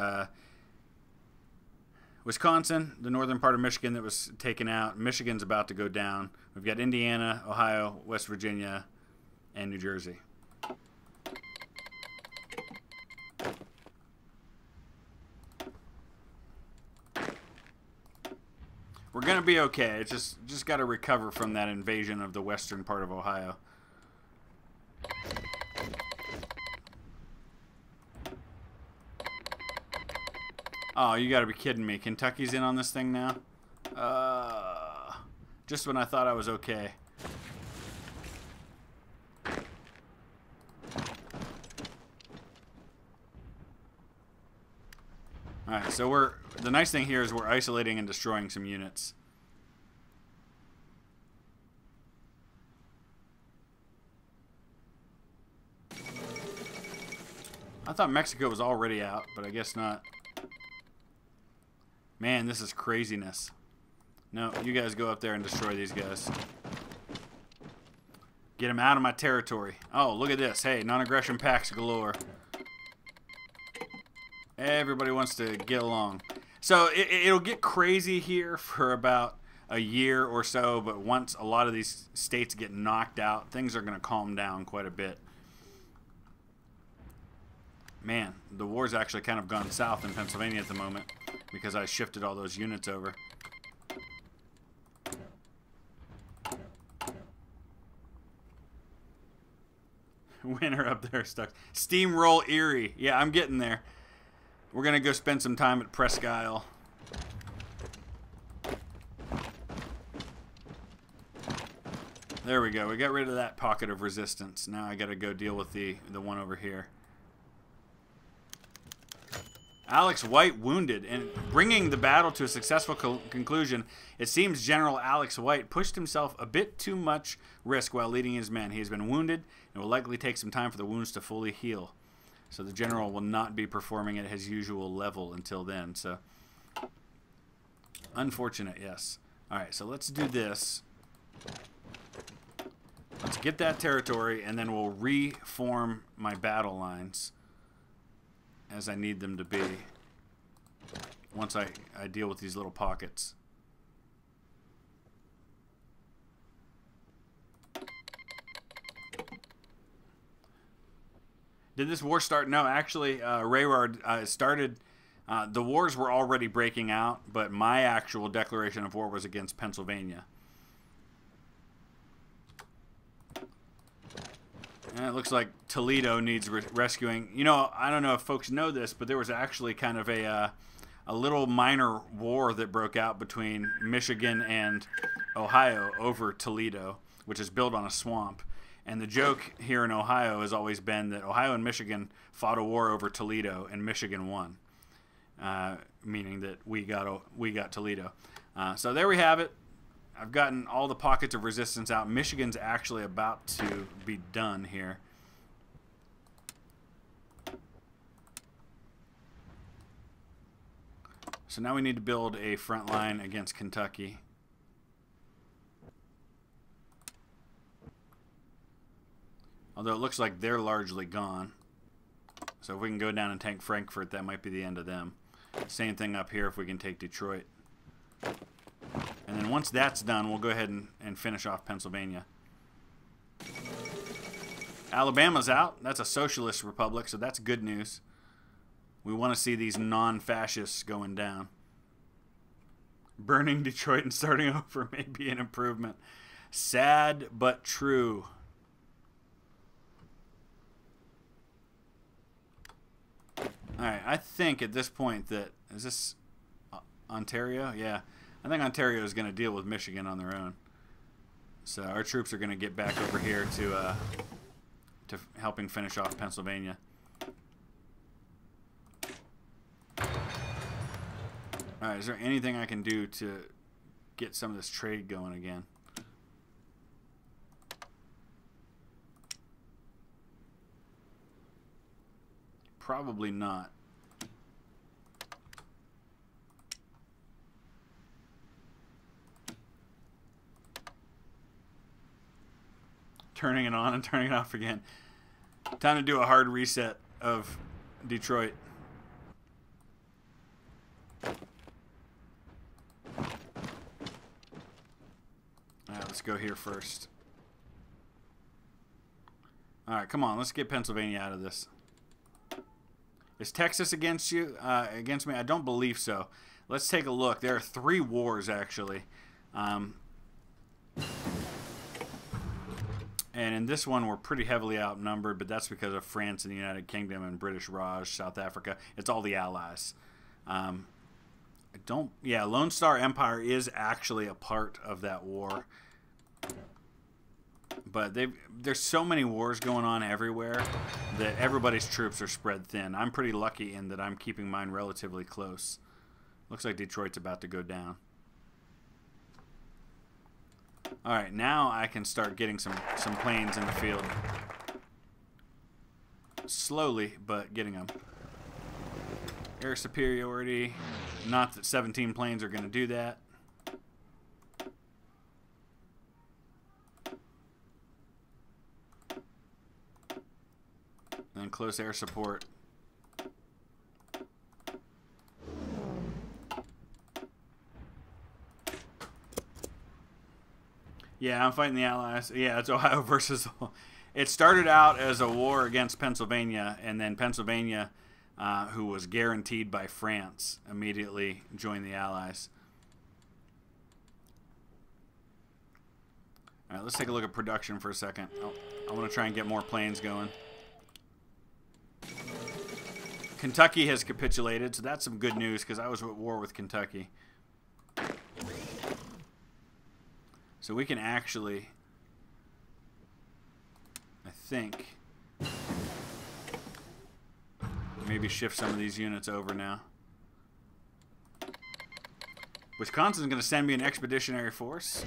Wisconsin, the northern part of Michigan that was taken out. Michigan's about to go down. We've got Indiana, Ohio, West Virginia, and New Jersey. We're going to be okay. It's just got to recover from that invasion of the western part of Ohio. Oh, you got to be kidding me. Kentucky's in on this thing now? Just when I thought I was okay. Alright, so the nice thing here is we're isolating and destroying some units. I thought Mexico was already out, but I guess not. Man, this is craziness. No, you guys go up there and destroy these guys. Get them out of my territory. Oh, look at this. Hey, non-aggression pacts galore. Everybody wants to get along. So it'll get crazy here for about a year or so, but once a lot of these states get knocked out, things are going to calm down quite a bit. Man, the war's actually kind of gone south in Pennsylvania at the moment because I shifted all those units over. Winter up there stuck. Steamroll Erie. Yeah, I'm getting there. We're going to go spend some time at Presque Isle. There we go. We got rid of that pocket of resistance. Now I got to go deal with the one over here. Alex White wounded, and bringing the battle to a successful conclusion, it seems General Alex White pushed himself a bit too much risk while leading his men. He has been wounded, and will likely take some time for the wounds to fully heal. So the general will not be performing at his usual level until then. So, unfortunate, yes. All right, so let's do this. Let's get that territory, and then we'll reform my battle lines as I need them to be once I deal with these little pockets. Did this war start? No, actually, Rayward started. The wars were already breaking out, but my actual declaration of war was against Pennsylvania. And it looks like Toledo needs rescuing. You know, I don't know if folks know this, but there was actually kind of a little minor war that broke out between Michigan and Ohio over Toledo, which is built on a swamp. And the joke here in Ohio has always been that Ohio and Michigan fought a war over Toledo, and Michigan won, meaning that we got Toledo. So there we have it. I've gotten all the pockets of resistance out. Michigan's actually about to be done here. So now we need to build a front line against Kentucky. Although it looks like they're largely gone. So if we can go down and take Frankfurt, that might be the end of them. Same thing up here if we can take Detroit. And then once that's done, we'll go ahead and finish off Pennsylvania. Alabama's out. That's a socialist republic, so that's good news. We want to see these non-fascists going down. Burning Detroit and starting over may be an improvement. Sad but true. Alright, I think at this point that... Is this Ontario? Yeah. I think Ontario is going to deal with Michigan on their own. So our troops are going to get back over here to helping finish off Pennsylvania. Alright, is there anything I can do to get some of this trade going again? Probably not. Turning it on and turning it off again. Time to do a hard reset of Detroit. Alright, let's go here first. Alright, come on, let's get Pennsylvania out of this. Is Texas against you? Against me? I don't believe so. Let's take a look. There are 3 wars, actually. And in this one, we're pretty heavily outnumbered, but that's because of France and the United Kingdom and British Raj, South Africa. It's all the allies. Yeah, Lone Star Empire is actually a part of that war. But there's so many wars going on everywhere that everybody's troops are spread thin. I'm pretty lucky in that I'm keeping mine relatively close. Looks like Detroit's about to go down. Alright, now I can start getting some planes in the field. slowly, but getting them. Air superiority. Not that 17 planes are going to do that. And close air support. Yeah, I'm fighting the Allies. Yeah, it's Ohio versus... It started out as a war against Pennsylvania, and then Pennsylvania, who was guaranteed by France, immediately joined the Allies. All right, let's take a look at production for a second. Oh, I want to try and get more planes going. Kentucky has capitulated, so that's some good news because I was at war with Kentucky. So we can actually, I think, maybe shift some of these units over now. Wisconsin's going to send me an expeditionary force,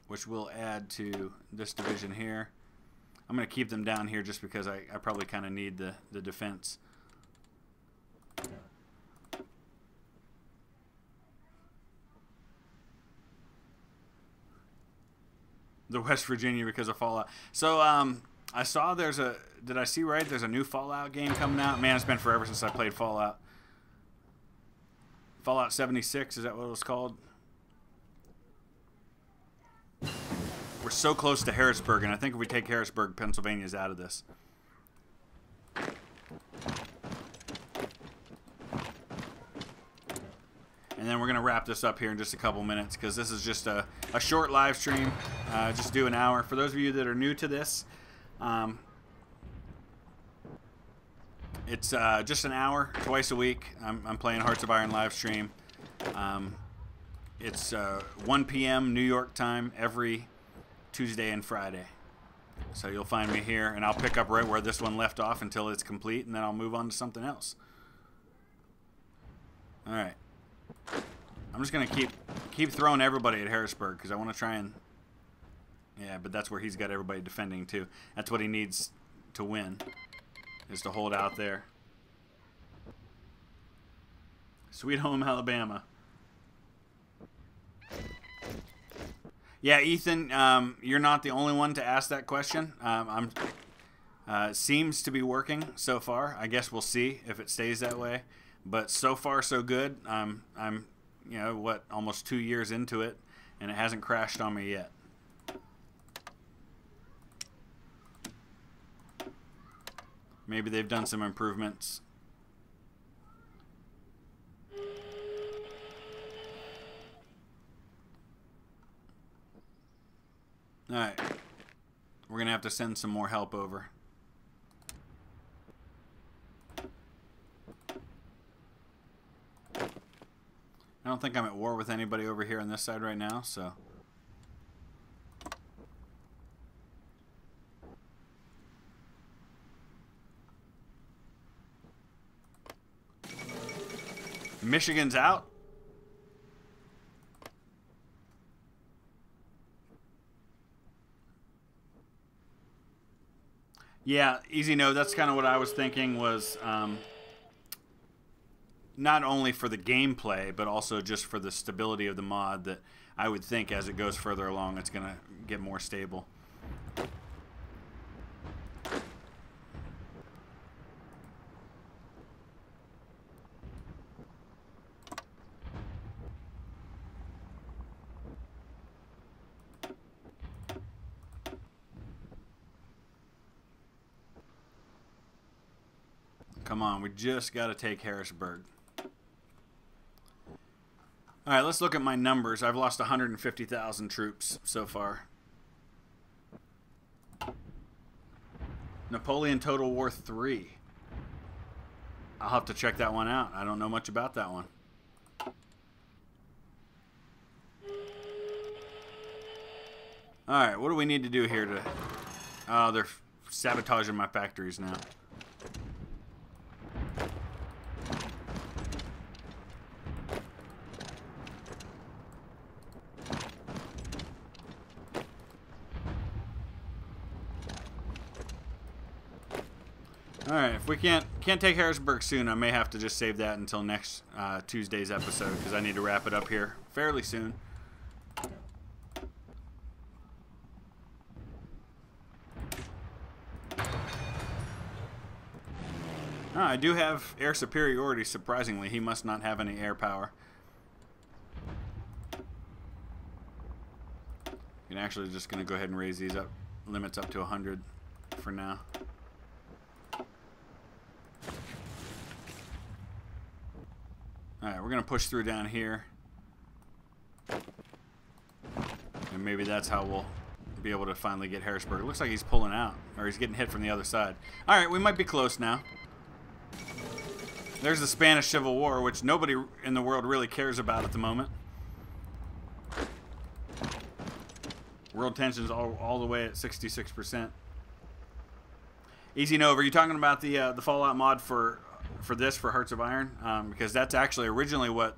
which will add to this division here. I'm going to keep them down here just because I probably kind of need the defense. The West Virginia because of Fallout. So I saw there's a, did I see right? There's a new Fallout game coming out. Man, it's been forever since I played Fallout. Fallout 76, is that what it was called? We're so close to Harrisburg, and I think if we take Harrisburg, Pennsylvania's out of this. And then we're going to wrap this up here in just a couple minutes because this is just a short live stream. Just do an hour. For those of you that are new to this, it's just an hour twice a week. I'm playing Hearts of Iron live stream. It's 1 p.m. New York time every Tuesday and Friday. So you'll find me here, and I'll pick up right where this one left off until it's complete, and then I'll move on to something else. All right. I'm just going to keep throwing everybody at Harrisburg because I want to try and... Yeah, but that's where he's got everybody defending, too. That's what he needs to win, is to hold out there. Sweet home Alabama. Yeah, Ethan, you're not the only one to ask that question. Seems to be working so far. I guess we'll see if it stays that way. But so far, so good. I'm you know, what, almost 2 years into it, and it hasn't crashed on me yet. Maybe they've done some improvements. All right. We're going to have to send some more help over. I don't think I'm at war with anybody over here on this side right now, so... Michigan's out. Yeah, easy no. That's kind of what I was thinking was not only for the gameplay, but also just for the stability of the mod that I would think as it goes further along, it's going to get more stable. Come on, we just got to take Harrisburg. All right, let's look at my numbers. I've lost 150,000 troops so far. Napoleon Total War 3. I'll have to check that one out. I don't know much about that one. All right, what do we need to do here to... Oh, they're sabotaging my factories now. All right, if we can't take Harrisburg soon, I may have to just save that until next Tuesday's episode because I need to wrap it up here fairly soon. I do have air superiority, surprisingly. He must not have any air power. I'm actually just going to go ahead and raise these limits up to 100 for now. Alright, we're going to push through down here. And maybe that's how we'll be able to finally get Harrisburg. It looks like he's pulling out, or he's getting hit from the other side. Alright, we might be close now. There's the Spanish Civil War, which nobody in the world really cares about at the moment. World tension's all the way at 66%. Easy Nova, are you talking about the Fallout mod for Hearts of Iron? Because that's actually originally what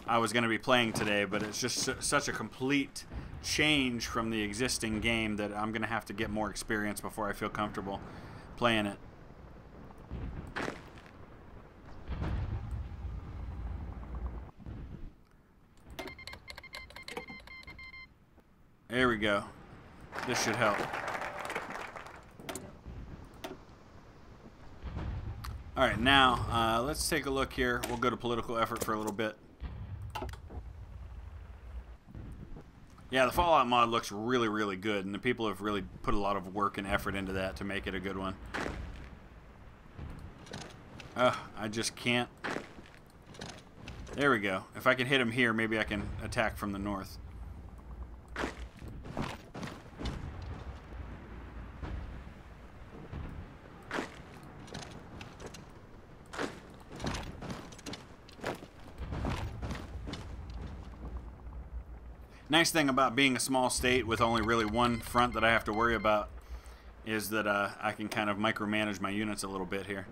I was going to be playing today, but it's just such a complete change from the existing game that I'm going to have to get more experience before I feel comfortable playing it. There we go. This should help. Alright, now let's take a look here. We'll go to political effort for a little bit. Yeah, the Fallout mod looks really, really good, and the people have really put a lot of work and effort into that to make it a good one. I just can't. There we go. If I can hit him here, maybe I can attack from the north. Nice thing about being a small state with only really one front that I have to worry about is that I can kind of micromanage my units a little bit here.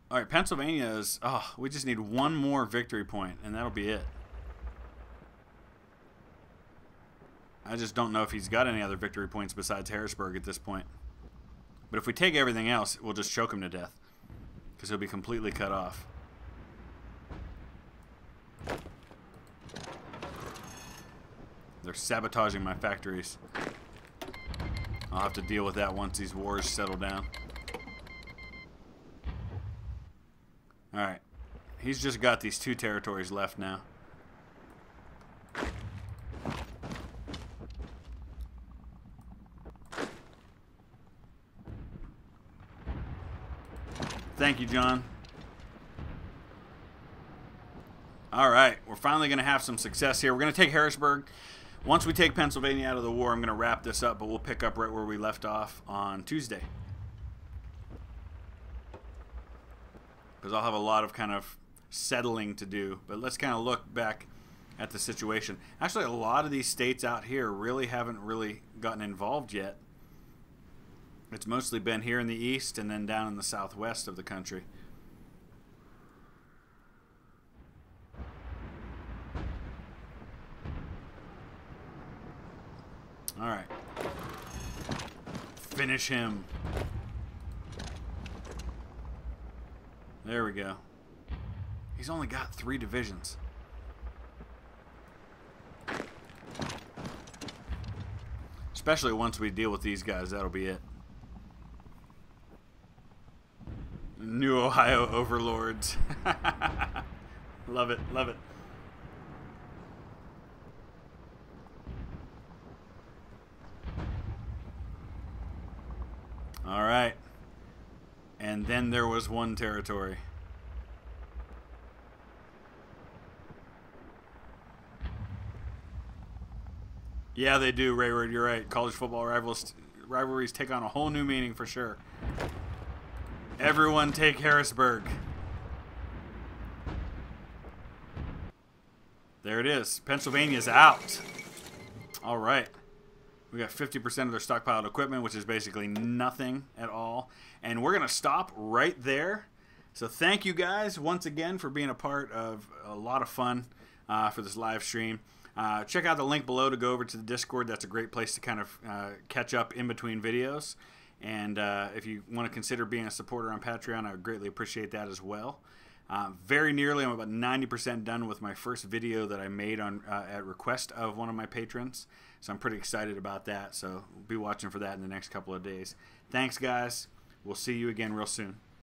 All right, Pennsylvania is... Oh, we just need one more victory point, and that'll be it. I just don't know if he's got any other victory points besides Harrisburg at this point. But if we take everything else, we'll just choke him to death, because he'll be completely cut off. They're sabotaging my factories. I'll have to deal with that once these wars settle down. Alright, he's just got these 2 territories left now. Thank you, John. Alright, we're finally going to have some success here. We're going to take Harrisburg. Once we take Pennsylvania out of the war, I'm going to wrap this up, but we'll pick up right where we left off on Tuesday. Because I'll have a lot of kind of settling to do. But let's kind of look back at the situation. Actually, a lot of these states out here really haven't really gotten involved yet. It's mostly been here in the east and then down in the southwest of the country. All right. Finish him. There we go. He's only got 3 divisions. Especially once we deal with these guys, that'll be it. New Ohio overlords. Love it, love it. All right. And then there was one territory. Yeah, they do, Rayward. You're right. College football rivalries take on a whole new meaning for sure. Everyone take Harrisburg. There it is. Pennsylvania's out. All right. We got 50% of their stockpiled equipment, which is basically nothing at all. And we're going to stop right there. So thank you guys once again for being a part of a lot of fun for this live stream. Check out the link below to go over to the Discord. That's a great place to kind of catch up in between videos. And if you want to consider being a supporter on Patreon, I would greatly appreciate that as well. Very nearly, I'm about 90% done with my first video that I made on at request of one of my patrons. So I'm pretty excited about that. So be watching for that in the next couple of days. Thanks, guys. We'll see you again real soon.